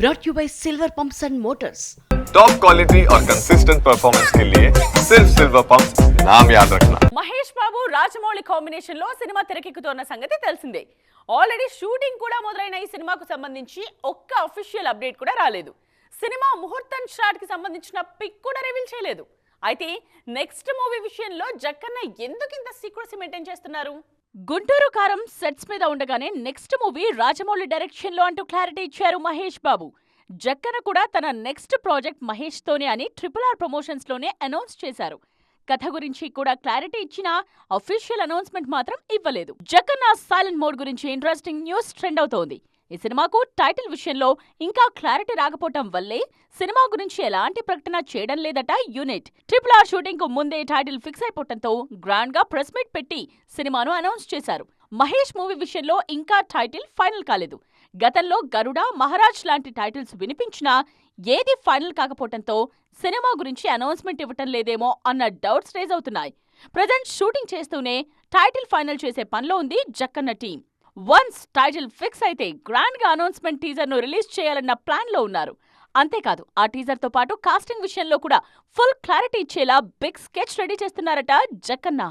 brought you by Silver Pumps and Motors. Top quality और consistent performance के लिए सिर्फ सिल्वर पंप्स नाम याद रखना. మహేష్ బాబు రాజమౌళి కాంబినేషన్ లో సినిమా తెరకెక్కుతున్న సంగతి తెలిసిందే. ఆల్రెడీ షూటింగ్ కూడా మొదలైన ఈ సినిమాకు సంబంధించి ఒక్క అఫీషియల్ అప్డేట్ కూడా రాలేదు. సినిమా ముహూర్తం షాట్ కి సంబంధించిన పిక్ కూడా రివీల్ చేయలేదు. అయితే నెక్స్ట్ మూవీ విషయంలో జక్కన్న ఎందుకు ఇంత సీక్రెసీ మెయింటైన్ చేస్తున్నారు? గుంటూరు కారం సెట్స్ మీద ఉండగానే నెక్స్ట్ మూవీ రాజమౌళి డైరెక్షన్ లో అంటూ క్లారిటీ ఇచ్చారు మహేష్ బాబు. జక్కన కూడా తన నెక్స్ట్ ప్రాజెక్ట్ మహేష్ తోనే అని RRR ప్రమోషన్స్ లోనే అనౌన్స్ చేశారు. కథ గురించి కూడా క్లారిటీ ఇచ్చినా అఫీషియల్ అనౌన్స్మెంట్ మాత్రం ఇవ్వలేదు. జక్కన్న సైలెంట్ మోడ్ గురించి ఇంట్రెస్టింగ్ న్యూస్ ట్రెండ్ అవుతోంది. ఈ సినిమాకు టైటిల్ విషయంలో ఇంకా క్లారిటీ రాకపోవటం వల్లే సినిమా గురించి ఎలాంటి ప్రకటన చేయడం లేదట యూనిట్. RRR షూటింగ్ కు ముందే టైటిల్ ఫిక్స్ అయిపోవటంతో గ్రాండ్ గా ప్రెస్ మీట్ పెట్టి సినిమాను అనౌన్స్ చేశారు. మహేష్ మూవీ విషయంలో ఇంకా టైటిల్ ఫైనల్ కాలేదు. గతంలో గరుడ, మహారాజ్ లాంటి టైటిల్స్ వినిపించినా ఏది ఫైనల్ కాకపోవటంతో సినిమా గురించి అనౌన్స్మెంట్ ఇవ్వటం లేదేమో అన్న డౌట్స్ రేజ్ అవుతున్నాయి. ప్రజెంట్ షూటింగ్ చేస్తూనే టైటిల్ ఫైనల్ చేసే పనిలో ఉంది Jakkanna team. Once title fix అయితే గ్రాండ్ గా అనౌన్స్మెంట్ టీజర్ ను రిలీజ్ చేయాలన్న ప్లాన్ లో ఉన్నారు. అంతేకాదు ఆ టీజర్ తో పాటు కాస్టింగ్ విషయంలో కూడా ఫుల్ క్లారిటీ ఇచ్చేలా బిగ్ స్కెచ్ రెడీ చేస్తున్నారట జక్కన్న.